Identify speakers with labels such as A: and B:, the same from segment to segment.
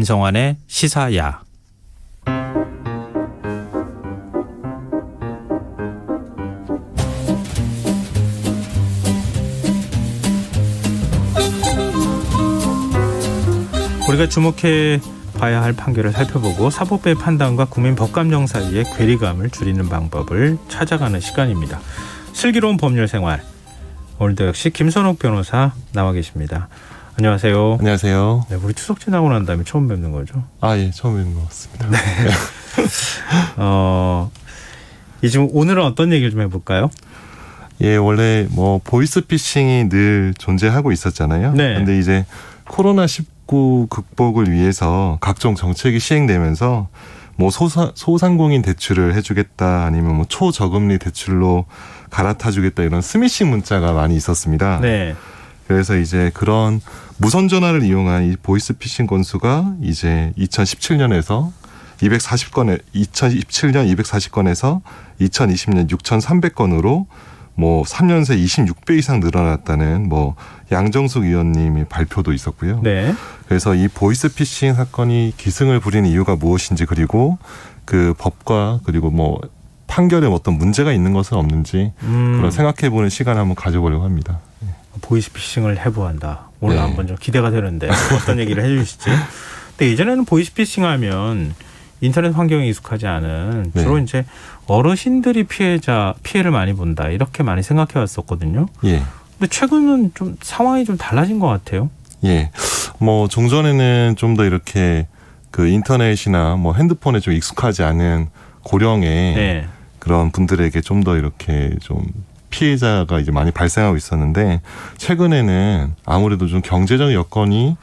A: 김성환의 시사야. 우리가 주목해 봐야 할 판결을 살펴보고 사법부의 판단과 국민 법감정 사이의 괴리감을 줄이는 방법을 찾아가는 시간입니다. 슬기로운 법률 생활. 오늘도 역시 김선욱 변호사 나와 계십니다. 안녕하세요.
B: 안녕하세요.
A: 네, 우리 추석 지나고 난 다음에 처음 뵙는 거죠?
B: 예, 처음 뵙는 것 같습니다.
A: 네. 이제 오늘은 어떤 얘기를 좀 해볼까요?
B: 예, 원래 보이스피싱이 늘 존재하고 있었잖아요.
A: 네.
B: 근데 이제 코로나19 극복을 위해서 각종 정책이 시행되면서 소상공인 대출을 해주겠다, 아니면 초저금리 대출로 갈아타주겠다, 이런 스미싱 문자가 많이 있었습니다.
A: 네.
B: 그래서 이제 그런 무선 전화를 이용한 이 보이스피싱 건수가 이제 2017년 240건에서 2020년 6,300건으로 3년 새 26배 이상 늘어났다는 양정숙 의원님의 발표도 있었고요.
A: 네.
B: 그래서 이 보이스피싱 사건이 기승을 부리는 이유가 무엇인지, 그리고 그 법과 그리고 판결에 어떤 문제가 있는 것은 없는지 그런 생각해보는 시간을 한번 가져보려고 합니다.
A: 보이스피싱을 해보한다. 오늘
B: 네.
A: 한번 좀 기대가 되는데 어떤 얘기를 해주시지? 근데 예전에는 보이스피싱 하면 인터넷 환경에 익숙하지 않은 주로
B: 네.
A: 이제 어르신들이 피해를 많이 본다, 이렇게 많이 생각해 왔었거든요.
B: 예.
A: 근데 최근은 좀 상황이 좀 달라진 것 같아요.
B: 예. 종전에는 좀 더 이렇게 그 인터넷이나 핸드폰에 좀 익숙하지 않은 고령의
A: 네.
B: 그런 분들에게 좀 더 이렇게 좀 피해자가 이제 많이 발생하고 있었는데, 최근에는 아무래도 좀 경제적 여건이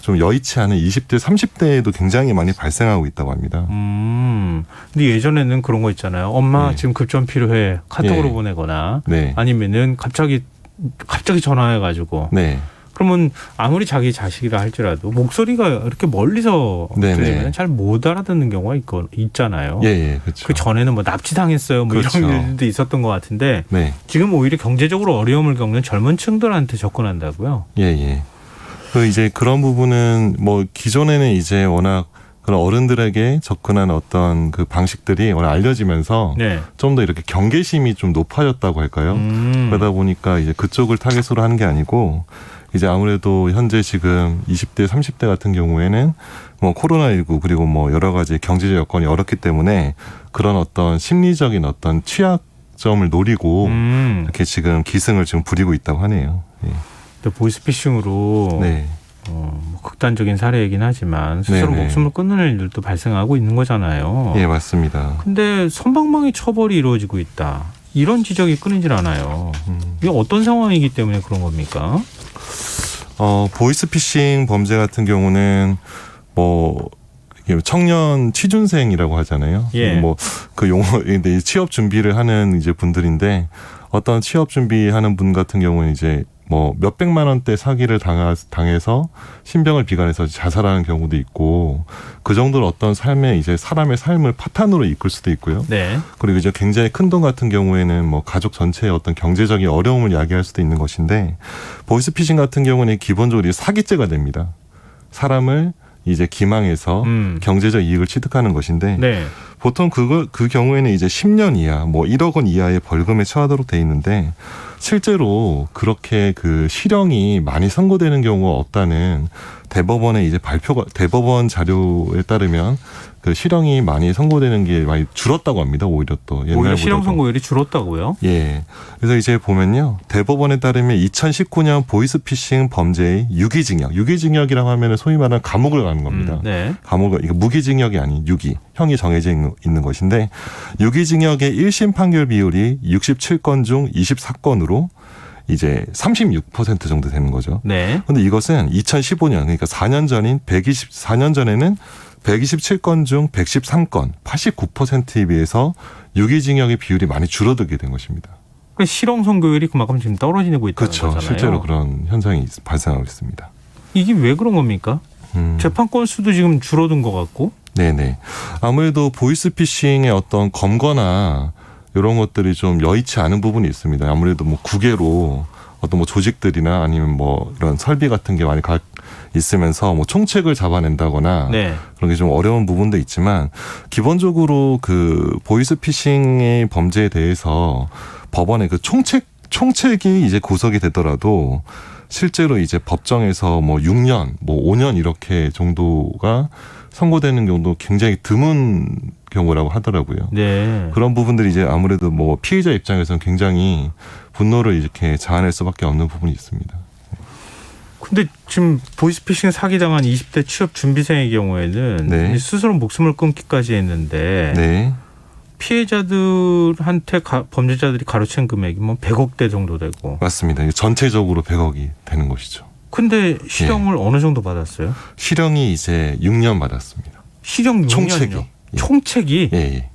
B: 좀 여의치 않은 20대, 30대에도 굉장히 많이 발생하고 있다고 합니다.
A: 근데 예전에는 그런 거 있잖아요. 엄마
B: 네.
A: 지금 급전 필요해. 카톡으로
B: 네.
A: 보내거나
B: 네.
A: 아니면은 갑자기 전화해가지고.
B: 네.
A: 그러면 아무리 자기 자식이라 할지라도 목소리가 이렇게 멀리서 들리면 잘 못 알아듣는 경우가 있잖아요.
B: 예, 그렇죠.
A: 그 전에는 납치당했어요.
B: 그렇죠.
A: 이런 일도 있었던 것 같은데
B: 네.
A: 지금 오히려 경제적으로 어려움을 겪는 젊은 층들한테 접근한다고요.
B: 예. 이제 그런 부분은 기존에는 이제 워낙 그런 어른들에게 접근하는 어떤 그 방식들이 워낙 알려지면서
A: 네.
B: 좀 더 이렇게 경계심이 좀 높아졌다고 할까요? 그러다 보니까 이제 그쪽을 타겟으로 하는 게 아니고, 이제 아무래도 현재 지금 20대, 30대 같은 경우에는 코로나19 그리고 여러 가지 경제적 여건이 어렵기 때문에 그런 어떤 심리적인 어떤 취약점을 노리고 이렇게 지금 기승을 지금 부리고 있다고 하네요. 예.
A: 또 보이스피싱으로
B: 네.
A: 극단적인 사례이긴 하지만 스스로
B: 네네.
A: 목숨을 끊는 일들도 발생하고 있는 거잖아요.
B: 예, 맞습니다.
A: 근데 선방망이 처벌이 이루어지고 있다, 이런 지적이 끊이질 않아요. 이게 어떤 상황이기 때문에 그런 겁니까?
B: 보이스피싱 범죄 같은 경우는 청년 취준생이라고 하잖아요.
A: 예.
B: 그 용어인데 취업 준비를 하는 이제 분들인데, 어떤 취업 준비하는 분 같은 경우는 이제 몇백만 원대 사기를 당해서 신병을 비관해서 자살하는 경우도 있고, 그 정도로 어떤 이제 사람의 삶을 파탄으로 이끌 수도 있고요.
A: 네.
B: 그리고 이제 굉장히 큰 돈 같은 경우에는 가족 전체의 어떤 경제적인 어려움을 야기할 수도 있는 것인데, 보이스피싱 같은 경우는 기본적으로 사기죄가 됩니다. 사람을 이제 기망해서 경제적 이익을 취득하는 것인데,
A: 네.
B: 보통 그 경우에는 이제 10년 이하, 1억 원 이하의 벌금에 처하도록 돼 있는데, 실제로 그렇게 그 실형이 많이 선고되는 경우가 없다는 대법원의 이제 대법원 자료에 따르면 그 실형이 많이 선고되는 게 많이 줄었다고 합니다. 오히려 또 옛날보다.
A: 오히려 실형 선고율이 줄었다고요?
B: 예. 그래서 이제 보면요, 대법원에 따르면 2019년 보이스피싱 범죄의 유기징역이라고 하면은 소위 말하는 감옥을 가는 겁니다.
A: 네.
B: 이거 무기징역이 아닌 형이 정해져 있는 것인데, 유기징역의 1심 판결 비율이 67건 중 24건으로 이제 36% 정도 되는 거죠.
A: 네.
B: 근데 이것은 2015년, 그러니까 4년 전에는 127건 중 113건, 89%에 비해서 유기징역의 비율이 많이 줄어들게 된 것입니다.
A: 실형 선고율이 그만큼 지금 떨어지고 있다는
B: 그렇죠.
A: 거잖아요.
B: 실제로 그런 현상이 발생하고 있습니다.
A: 이게 왜 그런 겁니까? 재판 건수도 지금 줄어든 것 같고.
B: 네네. 아무래도 보이스피싱의 어떤 검거나 이런 것들이 좀 여의치 않은 부분이 있습니다. 아무래도 국외로 어떤 뭐 조직들이나 아니면 뭐 이런 설비 같은 게 많이 있으면서 뭐 총책을 잡아낸다거나
A: 네.
B: 그런 게 좀 어려운 부분도 있지만 기본적으로 그 보이스피싱의 범죄에 대해서 법원의 그 총책이 이제 구속이 되더라도 실제로 이제 법정에서 뭐 6년, 뭐 5년 이렇게 정도가 선고되는 경우도 굉장히 드문 경우라고 하더라고요.
A: 네.
B: 그런 부분들이 이제 아무래도 뭐 피의자 입장에서는 굉장히 분노를 이렇게 자아낼 수밖에 없는 부분이 있습니다.
A: 근데 지금 보이스피싱 사기당한 20대 취업 준비생의 경우에는
B: 네.
A: 스스로 목숨을 끊기까지 했는데
B: 네.
A: 피해자들한테 범죄자들이 가로챈 금액이 뭐 100억대 정도 되고.
B: 맞습니다. 전체적으로 100억이 되는 것이죠.
A: 근데 실형을 어느 정도 받았어요?
B: 실형이 이제 6년 받았습니다.
A: 실형 6년이요?
B: 총책이.
A: 총책이?
B: 예.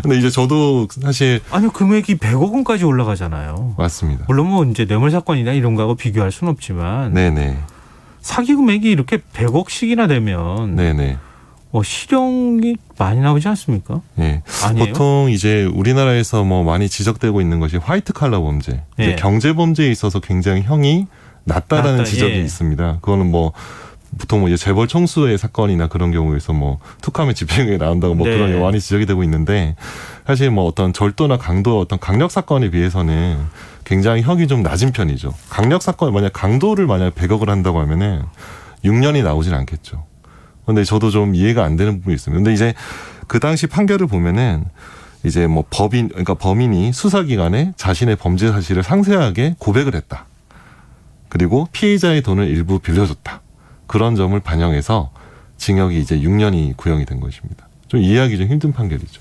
B: 근데 이제 저도 사실
A: 아니 금액이 100억 원까지 올라가잖아요.
B: 맞습니다.
A: 물론 뭐 이제 뇌물 사건이나 이런 거하고 비교할 수는 없지만
B: 네네.
A: 사기 금액이 이렇게 100억씩이나 되면
B: 네네.
A: 실형이 많이 나오지 않습니까?
B: 예.
A: 아니에요?
B: 보통 이제 우리나라에서 뭐 많이 지적되고 있는 것이 화이트 칼라 범죄,
A: 예.
B: 경제 범죄에 있어서 굉장히 형이 낮다라는 지적이
A: 예.
B: 있습니다. 그거는 뭐 보통 뭐 이제 재벌 총수의 사건이나 그런 경우에서 뭐 툭하면 집행유예 나온다고 뭐
A: 네.
B: 그런 게 많이 지적이 되고 있는데 사실 뭐 어떤 절도나 강도 어떤 강력 사건에 비해서는 굉장히 형이 좀 낮은 편이죠. 강력 사건 만약 강도를 만약 100억을 한다고 하면은 6년이 나오진 않겠죠. 근데 저도 좀 이해가 안 되는 부분이 있습니다. 근데 이제 그 당시 판결을 보면은 이제 뭐 그러니까 범인이 수사기관에 자신의 범죄 사실을 상세하게 고백을 했다. 그리고 피해자의 돈을 일부 빌려줬다. 그런 점을 반영해서 징역이 이제 6년이 구형이 된 것입니다. 좀 이해하기 좀 힘든 판결이죠.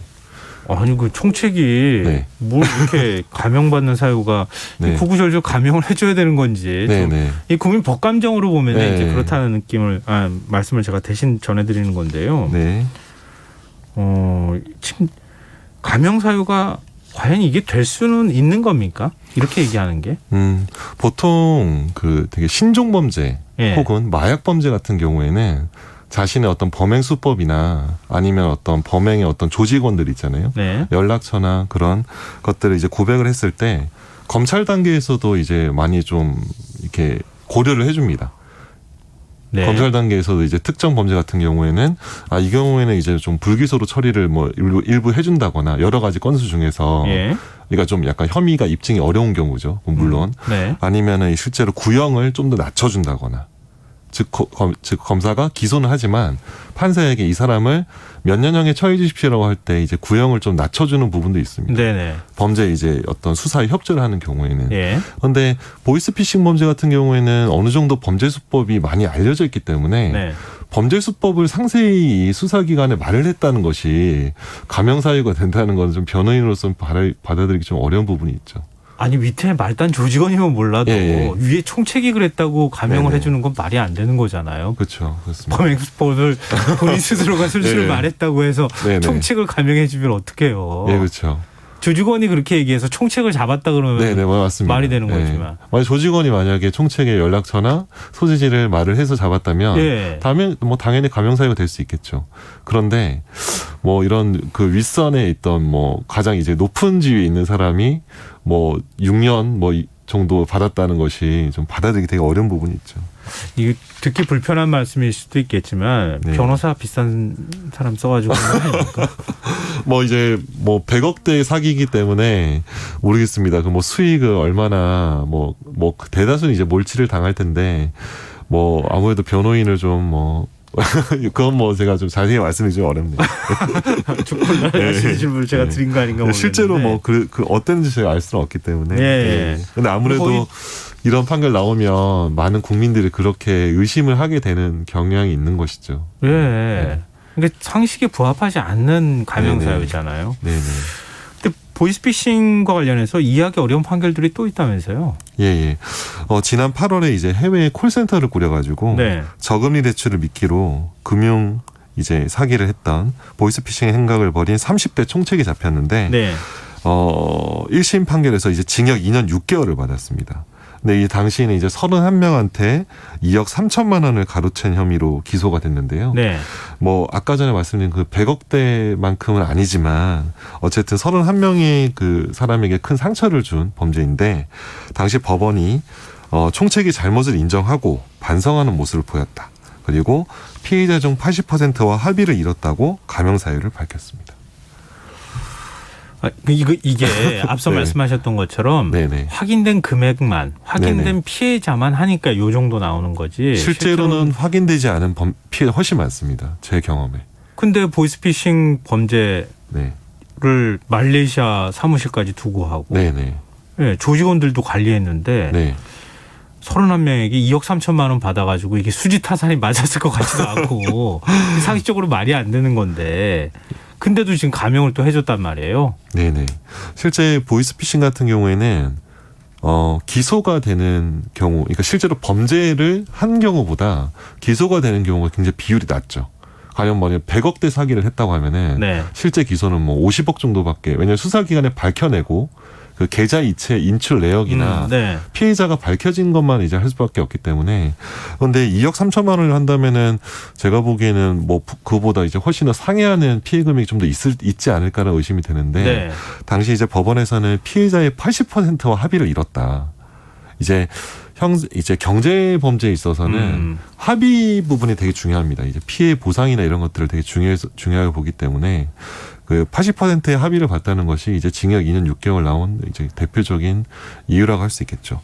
A: 아니 그 총책이
B: 네.
A: 뭘 이렇게 감형받는 사유가
B: 네.
A: 구구절절 감형을 해줘야 되는 건지
B: 네네.
A: 이 국민 법감정으로 보면
B: 네.
A: 이제 그렇다는 느낌을 말씀을 제가 대신 전해드리는 건데요.
B: 네.
A: 지금 감형 사유가 과연 이게 될 수는 있는 겁니까? 이렇게 얘기하는 게?
B: 보통 그 되게 신종 범죄
A: 예.
B: 혹은 마약 범죄 같은 경우에는 자신의 어떤 범행 수법이나 아니면 어떤 범행의 어떤 조직원들 있잖아요.
A: 네.
B: 연락처나 그런 것들을 이제 고백을 했을 때 검찰 단계에서도 이제 많이 좀 이렇게 고려를 해줍니다.
A: 네.
B: 검찰 단계에서도 이제 특정 범죄 같은 경우에는 이 경우에는 이제 좀 불기소로 처리를 뭐 일부 해준다거나 여러 가지 건수 중에서
A: 예.
B: 그러니까 좀 약간 혐의가 입증이 어려운 경우죠. 물론
A: 네.
B: 아니면은 실제로 구형을 좀 더 낮춰준다거나. 즉 검사가 기소는 하지만 판사에게 이 사람을 몇 년형에 처해 주십시오라고 할 때 이제 구형을 좀 낮춰주는 부분도 있습니다.
A: 네네.
B: 범죄 이제 어떤 수사에 협조를 하는 경우에는.
A: 예.
B: 그런데 보이스피싱 범죄 같은 경우에는 어느 정도 범죄 수법이 많이 알려져 있기 때문에
A: 네.
B: 범죄 수법을 상세히 수사기관에 말을 했다는 것이 감형 사유가 된다는 건 좀 변호인으로서 받아들이기 좀 어려운 부분이 있죠.
A: 아니 밑에 말단 조직원이면 몰라도
B: 예.
A: 위에 총책이 그랬다고 감형을
B: 네네.
A: 해주는 건 말이 안 되는 거잖아요.
B: 그렇죠. 그렇습니다.
A: 범행 수법을 본인 스스로가 술술
B: 네.
A: 말했다고 해서
B: 네네.
A: 총책을 감형해주면 어떡해요.
B: 예, 그렇죠.
A: 조직원이 그렇게 얘기해서 총책을 잡았다 그러면
B: 네네, 맞습니다.
A: 말이 되는
B: 네.
A: 거지만.
B: 만약 조직원이 만약에 총책의 연락처나 소지지를 말을 해서 잡았다면
A: 예.
B: 뭐 당연히 감형 사유가 될 수 있겠죠. 그런데 뭐 이런 그 윗선에 있던 뭐 가장 이제 높은 지위에 있는 사람이 뭐 6년 뭐 정도 받았다는 것이 좀 받아들이기 되게 어려운 부분이 있죠.
A: 이게 듣기 불편한 말씀일 수도 있겠지만
B: 네.
A: 변호사 비싼 사람 써가지고 그런 거 아닙니까?
B: 뭐 이제 뭐 100억대 사기이기 때문에 모르겠습니다. 그 뭐 수익을 얼마나 뭐 대다수는 이제 몰치를 당할 텐데 뭐 아무래도 변호인을 좀 뭐 그건 뭐 제가 좀 자세히 말씀드리기 좀 어렵네요.
A: 하시는 질문을 제가
B: 네.
A: 드린 거 아닌가 모르겠는데.
B: 실제로 뭐 그 어땠는지 제가 알 수는 없기 때문에.
A: 예.
B: 근데 아무래도
A: 거의-
B: 이런 판결 나오면 많은 국민들이 그렇게 의심을 하게 되는 경향이 있는 것이죠.
A: 예. 그러니까 상식에 부합하지 않는 감형
B: 네네.
A: 사유잖아요.
B: 네네.
A: 근데 보이스피싱과 관련해서 이해하기 어려운 판결들이 또 있다면서요?
B: 예. 지난 8월에 이제 해외에 콜센터를 꾸려가지고
A: 네.
B: 저금리 대출을 미끼로 금융 이제 사기를 했던 보이스피싱의 행각을 벌인 30대 총책이 잡혔는데
A: 네.
B: 1심 판결에서 이제 징역 2년 6개월을 받았습니다. 근데 이 당시에는 이제 31명한테 2억 3천만 원을 가로챈 혐의로 기소가 됐는데요.
A: 네.
B: 뭐 아까 전에 말씀드린 그 100억대만큼은 아니지만 어쨌든 31명의 그 사람에게 큰 상처를 준 범죄인데 당시 법원이 총책이 잘못을 인정하고 반성하는 모습을 보였다. 그리고 피해자 중 80%와 합의를 이뤘다고 감형 사유를 밝혔습니다.
A: 이게 앞서
B: 네.
A: 말씀하셨던 것처럼
B: 네네.
A: 확인된 금액만 확인된
B: 네네.
A: 피해자만 하니까 요 정도 나오는 거지.
B: 실제로는 확인되지 않은 피해가 훨씬 많습니다. 제 경험에.
A: 근데 보이스피싱 범죄를
B: 네.
A: 말레이시아 사무실까지 두고 하고
B: 네네.
A: 네, 조직원들도 관리했는데
B: 네.
A: 31명에게 2억 3천만 원 받아가지고 이게 수지 타산이 맞았을 것 같지도 않고 상식적으로 말이 안 되는 건데 근데도 지금 감형을 또 해줬단 말이에요.
B: 네네. 실제 보이스피싱 같은 경우에는 기소가 되는 경우, 그러니까 실제로 범죄를 한 경우보다 기소가 되는 경우가 굉장히 비율이 낮죠. 가령 만약 100억대 사기를 했다고 하면은
A: 네.
B: 실제 기소는 뭐 50억 정도밖에. 왜냐하면 수사기관에 밝혀내고 그 계좌 이체 인출 내역이나
A: 네.
B: 피해자가 밝혀진 것만 이제 할 수밖에 없기 때문에. 그런데 2억 3천만 원을 한다면은 제가 보기에는 뭐 그보다 이제 훨씬 더 상회하는 피해 금액이 좀 더 있지 않을까라는 의심이 드는데
A: 네.
B: 당시 이제 법원에서는 피해자의 80%와 합의를 이뤘다. 이제 경제 범죄에 있어서는 합의 부분이 되게 중요합니다. 이제 피해 보상이나 이런 것들을 되게 중요하게 보기 때문에 그 80%의 합의를 봤다는 것이 이제 징역 2년 6개월 나온 이제 대표적인 이유라고 할 수 있겠죠.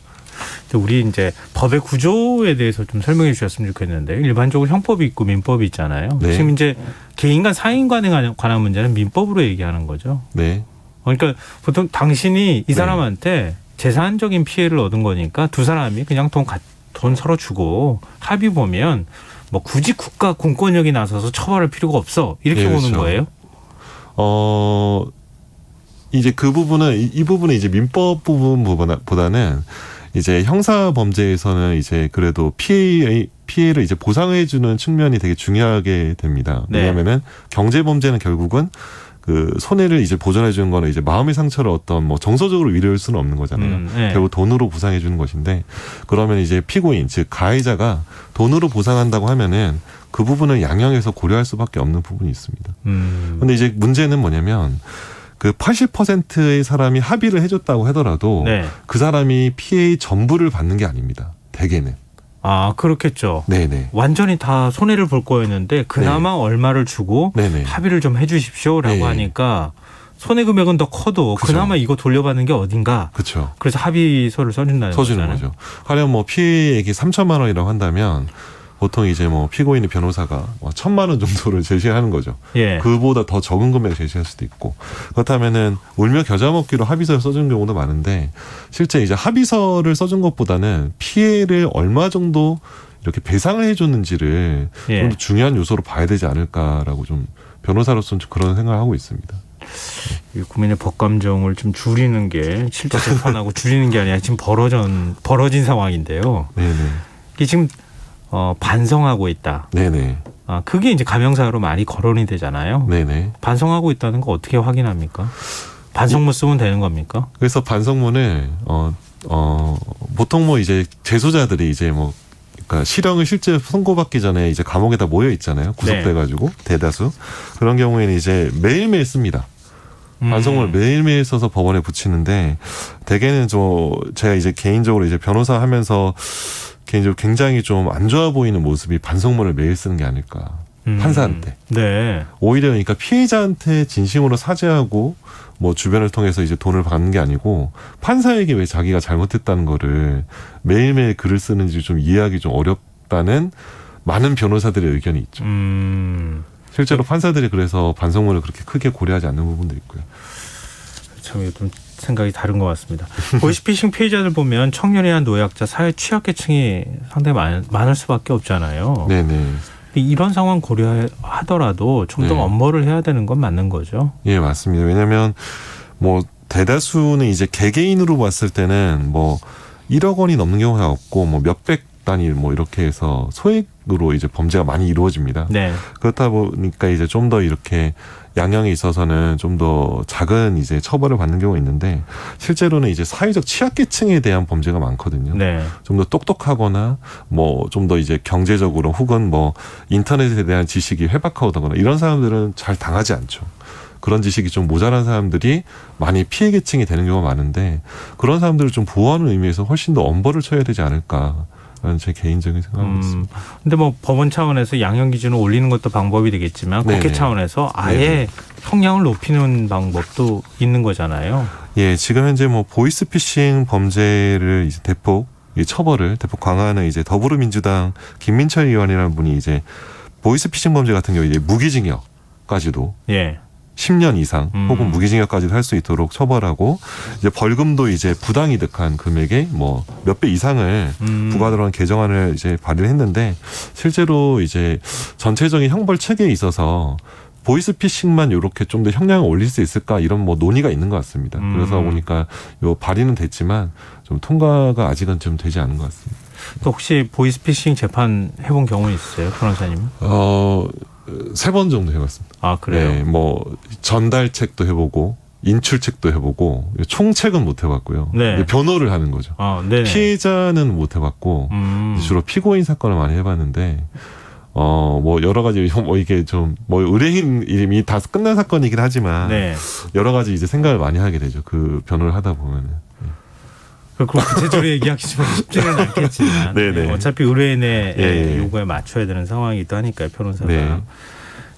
A: 우리 이제 법의 구조에 대해서 좀 설명해 주셨으면 좋겠는데 일반적으로 형법이 있고 민법이 있잖아요.
B: 네.
A: 지금 이제 개인간 사인간에 관한 문제는 민법으로 얘기하는 거죠.
B: 네.
A: 그러니까 보통 당신이 이 사람한테 재산적인 피해를 얻은 거니까 두 사람이 그냥 돈 서로 주고 합의 보면 뭐 굳이 국가 공권력이 나서서 처벌할 필요가 없어 이렇게
B: 네,
A: 보는
B: 그렇죠.
A: 거예요.
B: 이제 그 부분은 이 부분은 이제 민법 부분보다는 이제 형사 범죄에서는 이제 그래도 피해를 이제 보상해주는 측면이 되게 중요하게 됩니다.
A: 네.
B: 왜냐하면은 경제 범죄는 결국은 그 손해를 이제 보전해 주는 거는 이제 마음의 상처를 어떤 뭐 정서적으로 위로할 수는 없는 거잖아요.
C: 네.
B: 결국 돈으로 보상해 주는 것인데 그러면 이제 피고인 즉 가해자가 돈으로 보상한다고 하면은 그 부분을 양형에서 고려할 수밖에 없는 부분이 있습니다. 근데 이제 문제는 뭐냐면 그 80%의 사람이 합의를 해줬다고 하더라도
C: 네.
B: 그 사람이 피해의 전부를 받는 게 아닙니다. 대개는.
A: 아, 그렇겠죠.
B: 네네.
A: 완전히 다 손해를 볼 거였는데 그나마 얼마를 주고
B: 네네.
A: 합의를 좀 해주십시오라고
B: 네.
A: 하니까 손해 금액은 더 커도
B: 그죠.
A: 그나마 이거 돌려받는 게 어딘가.
B: 그렇죠.
A: 그래서 합의서를 써준다는
B: 써주는
A: 거잖아요.
B: 거죠. 가령 뭐 피해액이 3천만 원이라고 한다면 보통 이제 뭐 피고인의 변호사가 1,000만 원 정도를 제시하는 거죠.
A: 예.
B: 그보다 더 적은 금액을 제시할 수도 있고 그렇다면은 울며 겨자 먹기로 합의서를 써준 경우도 많은데 실제 이제 합의서를 써준 것보다는 피해를 얼마 정도 이렇게 배상을 해줬는지를
A: 예.
B: 좀 더 중요한 요소로 봐야 되지 않을까라고 좀 변호사로서는 좀 그런 생각을 하고 있습니다.
A: 이 국민의 법감정을 좀 줄이는 게 실제 재판하고 줄이는 게 아니라 지금 벌어진 상황인데요.
B: 네네.
A: 이게 지금 반성하고 있다.
B: 네네.
A: 아, 그게 이제 가명사로 많이 거론이 되잖아요.
B: 네네.
A: 반성하고 있다는 거 어떻게 확인합니까? 반성문 쓰면 되는 겁니까?
B: 그래서 반성문을 보통 뭐 이제 재소자들이 이제 뭐 그러니까 실형을 실제 선고받기 전에 이제 감옥에다 모여 있잖아요. 구속돼가지고 대다수 그런 경우에는 이제 매일매일 씁니다. 반성문을 매일매일 써서 법원에 붙이는데 대개는 제가 이제 개인적으로 이제 변호사 하면서 개인적으로 굉장히 좀 안 좋아 보이는 모습이 반성문을 매일 쓰는 게 아닐까. 판사한테.
A: 네.
B: 오히려 그러니까 피해자한테 진심으로 사죄하고 뭐 주변을 통해서 이제 돈을 받는 게 아니고 판사에게 왜 자기가 잘못했다는 거를 매일매일 글을 쓰는지 좀 이해하기 좀 어렵다는 많은 변호사들의 의견이 있죠. 실제로 판사들이 그래서 반성문을 그렇게 크게 고려하지 않는 부분도 있고요.
A: 참 이거 좀 생각이 다른 것 같습니다. 보이스피싱 피해자들 보면 청년이나 노약자, 사회 취약계층이 상당히 많을 수밖에 없잖아요.
B: 네네.
A: 이런 상황 고려하더라도 좀 더
B: 네.
A: 엄벌을 해야 되는 건 맞는 거죠.
B: 예, 맞습니다. 왜냐하면 뭐 대다수는 이제 개개인으로 봤을 때는 뭐 1억 원이 넘는 경우가 없고 뭐 몇백 단위 뭐 이렇게 해서 소액으로 이제 범죄가 많이 이루어집니다.
A: 네.
B: 그렇다 보니까 이제 좀 더 이렇게 양형에 있어서는 좀 더 작은 이제 처벌을 받는 경우가 있는데 실제로는 이제 사회적 취약계층에 대한 범죄가 많거든요.
A: 네.
B: 좀 더 똑똑하거나 뭐 좀 더 이제 경제적으로 혹은 뭐 인터넷에 대한 지식이 회박하거나 이런 사람들은 잘 당하지 않죠. 그런 지식이 좀 모자란 사람들이 많이 피해 계층이 되는 경우가 많은데 그런 사람들을 좀 보호하는 의미에서 훨씬 더 엄벌을 쳐야 되지 않을까라는 제 개인적인 생각이 있습니다.
A: 근데 뭐 법원 차원에서 양형 기준을 올리는 것도 방법이 되겠지만 국회
B: 네네.
A: 차원에서 아예
B: 네네.
A: 형량을 높이는 방법도 있는 거잖아요.
B: 예, 지금 현재 뭐 보이스피싱 범죄를 이제 대폭 이 처벌을 대폭 강화하는 이제 더불어민주당 김민철 의원이라는 분이 이제 보이스피싱 범죄 같은 경우 이제 무기징역까지도
A: 예.
B: 10년 이상 혹은 무기징역까지도 할 수 있도록 처벌하고 이제 벌금도 이제 부당이득한 금액의 뭐 몇 배 이상을 부과하도록 한 개정안을 이제 발의를 했는데 실제로 이제 전체적인 형벌 체계에 있어서 보이스피싱만 이렇게 좀 더 형량을 올릴 수 있을까 이런 뭐 논의가 있는 것 같습니다. 그래서 보니까 요 발의는 됐지만 좀 통과가 아직은 좀 되지 않은 것 같습니다.
A: 또 혹시 보이스피싱 재판 해본 경우 있어요, 변호사님?
B: 3번 정도 해봤습니다.
A: 아 그래요?
B: 네, 뭐 전달책도 해보고 인출책도 해보고 총책은 못 해봤고요.
A: 네.
B: 변호를 하는 거죠.
A: 네.
B: 피해자는 못 해봤고 주로 피고인 사건을 많이 해봤는데 뭐 여러 가지 뭐 이게 좀 뭐 의뢰인 이름이 다 끝난 사건이긴 하지만
A: 네.
B: 여러 가지 이제 생각을 많이 하게 되죠. 그 변호를 하다 보면은.
A: 그걸 구체적으로 얘기하기지만 쉽지는 않겠지만
B: 네네.
A: 어차피 의뢰인의
B: 예.
A: 요구에 맞춰야 되는 상황이기도 하니까요, 변호사가.
B: 네.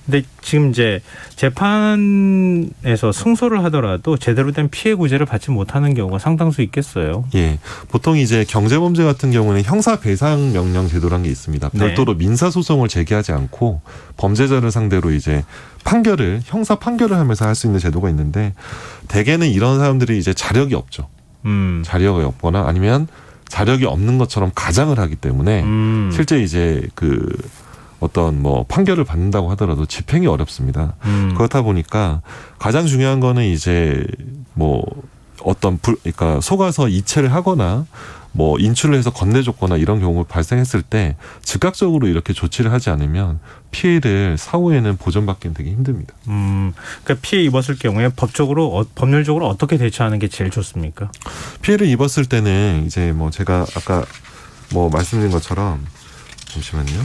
A: 근데 지금 이제 재판에서 승소를 하더라도 제대로 된 피해 구제를 받지 못하는 경우가 상당수 있겠어요.
B: 예. 보통 이제 경제범죄 같은 경우는 형사배상 명령 제도라는 게 있습니다. 별도로 민사소송을 제기하지 않고 범죄자를 상대로 이제 형사 판결을 하면서 할 수 있는 제도가 있는데 대개는 이런 사람들이 이제 자력이 없죠. 자력이 없거나 아니면 자력이 없는 것처럼 가장을 하기 때문에 실제 이제 그 어떤 뭐 판결을 받는다고 하더라도 집행이 어렵습니다. 그렇다 보니까 가장 중요한 거는 이제 뭐 그러니까 속아서 이체를 하거나 뭐 인출을 해서 건네줬거나 이런 경우가 발생했을 때 즉각적으로 이렇게 조치를 하지 않으면 피해를 사후에는 보전받기는 되게 힘듭니다.
A: 그러니까 피해 입었을 경우에 법률적으로 어떻게 대처하는 게 제일 좋습니까?
B: 피해를 입었을 때는 이제 뭐 제가 아까 뭐 말씀드린 것처럼 잠시만요.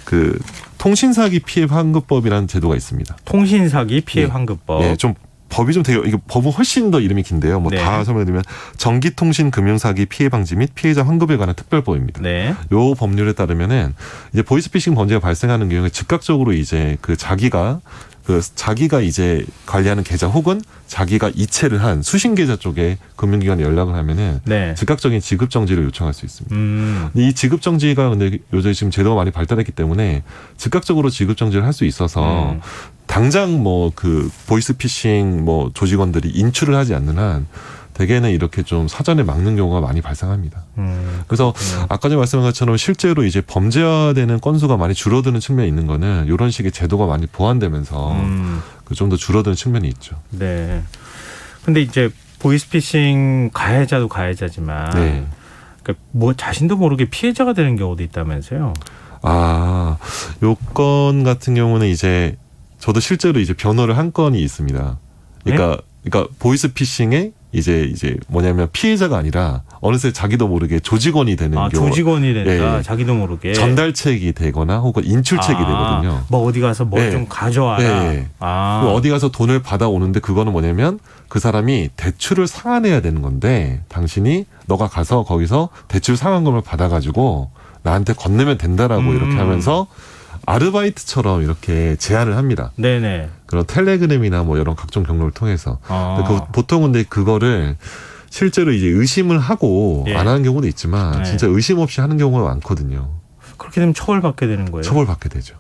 B: 그 통신사기 피해 환급법이라는 제도가 있습니다.
A: 통신사기 피해 환급법.
B: 네, 좀 법이 좀 되게 이게 법은 훨씬 더 이름이 긴데요. 뭐 다 설명드리면 전기통신금융사기 피해 방지 및 피해자 환급에 관한 특별법입니다.
A: 네.
B: 요 법률에 따르면은 이제 보이스피싱 범죄가 발생하는 경우에 즉각적으로 이제 자기가 이제 관리하는 계좌 혹은 자기가 이체를 한 수신 계좌 쪽에 금융기관에 연락을 하면은 즉각적인 지급 정지를 요청할 수 있습니다. 이 지급 정지가 근데 요즘 지금 제도가 많이 발달했기 때문에 즉각적으로 지급 정지를 할 수 있어서 당장 뭐 그 보이스피싱 뭐 조직원들이 인출을 하지 않는 한 대개는 이렇게 좀 사전에 막는 경우가 많이 발생합니다. 그래서 아까 전에 말씀한 것처럼 실제로 이제 범죄화되는 건수가 많이 줄어드는 측면이 있는 거는 이런 식의 제도가 많이 보완되면서 좀 더 줄어드는 측면이 있죠.
A: 네. 근데 이제 보이스피싱 가해자도 가해자지만 그러니까 뭐 자신도 모르게 피해자가 되는 경우도 있다면서요.
B: 요건 같은 경우는 이제 저도 실제로 이제 변호를 한 건이 있습니다. 그러니까 보이스피싱에 이제 뭐냐면 피해자가 아니라 어느새 자기도 모르게 조직원이 되는 경우.
A: 조직원이 된다. 자기도 모르게.
B: 전달책이 되거나 혹은 인출책이 되거든요.
A: 뭐 어디 가서 뭘 좀 가져와라.
B: 어디 가서 돈을 받아오는데 그거는 뭐냐면 그 사람이 대출을 상환해야 되는 건데 당신이 너가 가서 거기서 대출 상환금을 받아가지고 나한테 건네면 된다라고 이렇게 하면서 아르바이트처럼 이렇게 제안을 합니다.
A: 네네.
B: 그런 텔레그램이나 뭐 이런 각종 경로를 통해서. 보통은 근데 그거를 실제로 이제 의심을 하고 안 하는 경우도 있지만 진짜 의심 없이 하는 경우가 많거든요.
A: 그렇게 되면 처벌받게 되는 거예요?
B: 처벌받게 되죠.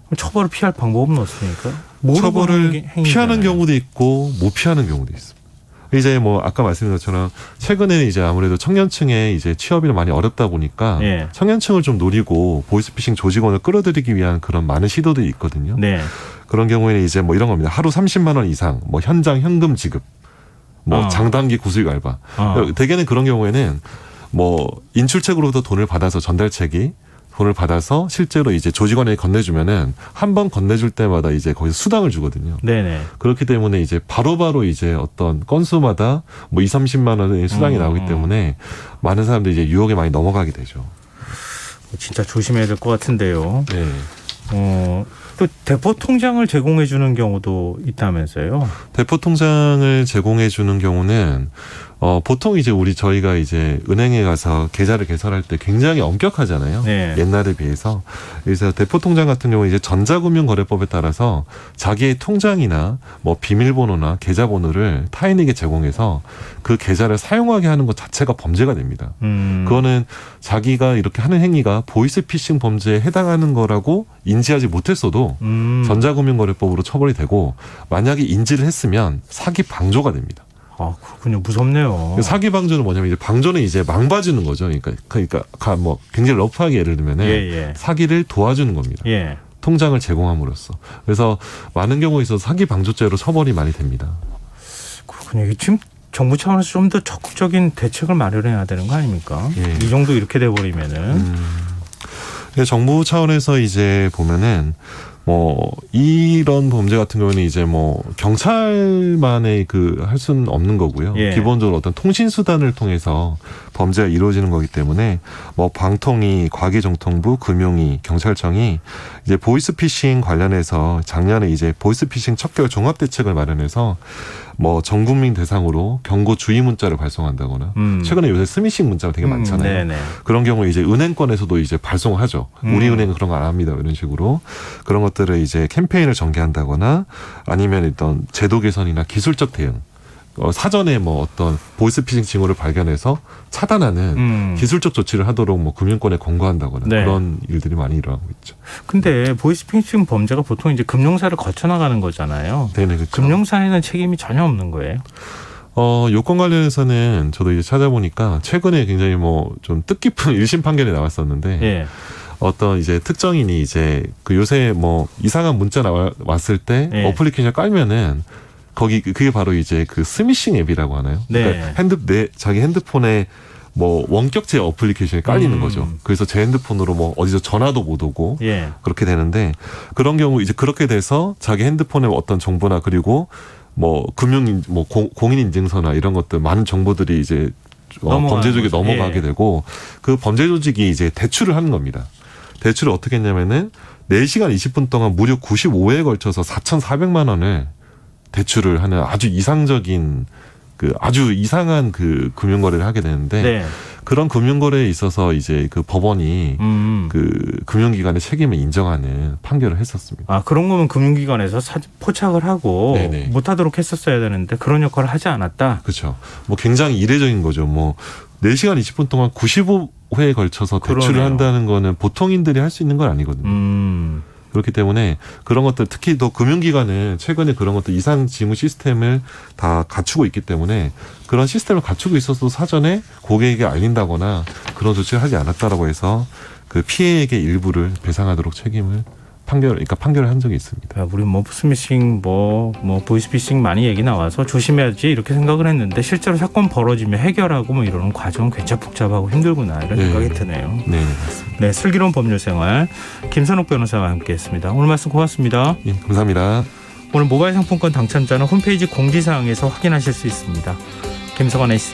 A: 그럼 처벌을 피할 방법은 없습니까?
B: 처벌을 피하는 경우도 있고 못 피하는 경우도 있습니다. 이제 뭐 아까 말씀드린 것처럼 최근에는 이제 아무래도 청년층에 이제 취업이 많이 어렵다 보니까 청년층을 좀 노리고 보이스피싱 조직원을 끌어들이기 위한 그런 많은 시도들이 있거든요. 그런 경우에는 이제 뭐 이런 겁니다. 하루 30만 원 이상, 뭐 현장 현금 지급, 뭐 장단기 구수익 알바. 대개는 그런 경우에는 뭐 인출책으로부터 돈을 받아서 전달책이 돈을 받아서 실제로 이제 조직원에게 건네주면은 한 번 건네줄 때마다 이제 거기서 수당을 주거든요.
A: 네네.
B: 그렇기 때문에 이제 바로바로 이제 어떤 건수마다 뭐 2-30만 원의 수당이 나오기 때문에 많은 사람들이 이제 유혹에 많이 넘어가게 되죠.
A: 진짜 조심해야 될 것 같은데요.
B: 네.
A: 또 대포 통장을 제공해 주는 경우도 있다면서요?
B: 대포 통장을 제공해 주는 경우는 보통 이제 저희가 이제 은행에 가서 계좌를 개설할 때 굉장히 엄격하잖아요.
A: 네.
B: 옛날에 비해서. 그래서 대포 통장 같은 경우는 이제 전자금융거래법에 따라서 자기의 통장이나 뭐 비밀번호나 계좌번호를 타인에게 제공해서 그 계좌를 사용하게 하는 것 자체가 범죄가 됩니다. 그거는 자기가 이렇게 하는 행위가 보이스피싱 범죄에 해당하는 거라고 인지하지 못했어도 전자금융거래법으로 처벌이 되고 만약에 인지를 했으면 사기 방조가 됩니다.
A: 아, 그렇군요. 무섭네요.
B: 사기 방조는 뭐냐면 이제 방조는 이제 망봐주는 거죠. 그러니까 뭐 굉장히 러프하게 예를 들면은 사기를 도와주는 겁니다.
A: 예.
B: 통장을 제공함으로써. 그래서 많은 경우에 있어서 사기 방조죄로 처벌이 많이 됩니다.
A: 그렇군요. 지금 정부 차원에서 좀 더 적극적인 대책을 마련해야 되는 거 아닙니까?
B: 예.
A: 이 정도 이렇게 돼버리면은.
B: 정부 차원에서 이제 보면은 뭐 이런 범죄 같은 경우는 이제 뭐 경찰만의 할 수는 없는 거고요.
A: 예.
B: 기본적으로 어떤 통신 수단을 통해서 범죄가 이루어지는 거기 때문에 뭐 방통위, 과기정통부, 금융위, 경찰청이 이제 보이스피싱 관련해서 작년에 이제 보이스피싱 척결 종합대책을 마련해서 뭐 전 국민 대상으로 경고 주의 문자를 발송한다거나 최근에 요새 스미싱 문자가 되게 많잖아요.
A: 네네.
B: 그런 경우에 이제 은행권에서도 이제 발송하죠. 우리 은행은 그런 거 안 합니다. 이런 식으로 그런 것들을 이제 캠페인을 전개한다거나 아니면 어떤 제도 개선이나 기술적 대응. 사전에 뭐 어떤 보이스피싱 징후를 발견해서 차단하는 기술적 조치를 하도록 뭐 금융권에 권고한다거나
A: 네.
B: 그런 일들이 많이 일어나고 있죠.
A: 근데 보이스피싱 범죄가 보통 이제 금융사를 거쳐 나가는 거잖아요.
B: 네네, 그렇죠.
A: 금융사에는 책임이 전혀 없는 거예요.
B: 요건 관련해서는 저도 이제 찾아보니까 최근에 굉장히 뭐 좀 뜻깊은 1심 판결이 나왔었는데
A: 예.
B: 어떤 이제 특정인이 이제 요새 뭐 이상한 문자 왔을 때
A: 예.
B: 어플리케이션 깔면은 그게 바로 이제 스미싱 앱이라고 하나요?
A: 네.
B: 그러니까 자기 핸드폰에 뭐 원격제 어플리케이션이 깔리는 거죠. 그래서 제 핸드폰으로 뭐 어디서 전화도 못 오고
A: 예.
B: 그렇게 되는데 그런 경우 이제 그렇게 돼서 자기 핸드폰에 어떤 정보나 그리고 뭐 공인인증서나 이런 것들 많은 정보들이 이제 범죄 조직에 넘어가게 되고 그 범죄 조직이 이제 대출을 하는 겁니다. 대출을 어떻게 했냐면은 4시간 20분 동안 무려 95회에 걸쳐서 4,400만 원을 대출을 하는 아주 이상적인 아주 이상한 금융거래를 하게 되는데
A: 네.
B: 그런 금융거래에 있어서 이제 법원이 금융기관의 책임을 인정하는 판결을 했었습니다.
A: 아, 그런 거면 금융기관에서 포착을 하고
B: 네네.
A: 못하도록 했었어야 되는데 그런 역할을 하지 않았다.
B: 그렇죠. 뭐 굉장히 이례적인 거죠. 뭐 4시간 20분 동안 95회에 걸쳐서 대출을
A: 그러네요.
B: 한다는 거는 보통인들이 할 수 있는 건 아니거든요. 그렇기 때문에 그런 것들 특히 또 금융기관은 최근에 그런 것들 이상 징후 시스템을 다 갖추고 있기 때문에 그런 시스템을 갖추고 있어도 사전에 고객에게 알린다거나 그런 조치를 하지 않았다라고 해서 피해액의 일부를 배상하도록 판결을 한 적이 있습니다.
A: 우리 뭐 스미싱 뭐 보이스피싱 많이 얘기 나와서 조심해야지 이렇게 생각을 했는데 실제로 사건 벌어지면 해결하고 뭐 이러는 과정은 굉장히 복잡하고 힘들구나 이런 생각이 드네요.
B: 네, 맞습니다.
A: 네, 슬기로운 법률생활 김선욱 변호사와 함께했습니다. 오늘 말씀 고맙습니다.
B: 예, 감사합니다.
A: 오늘 모바일 상품권 당첨자는 홈페이지 공지사항에서 확인하실 수 있습니다. 김성환의 시사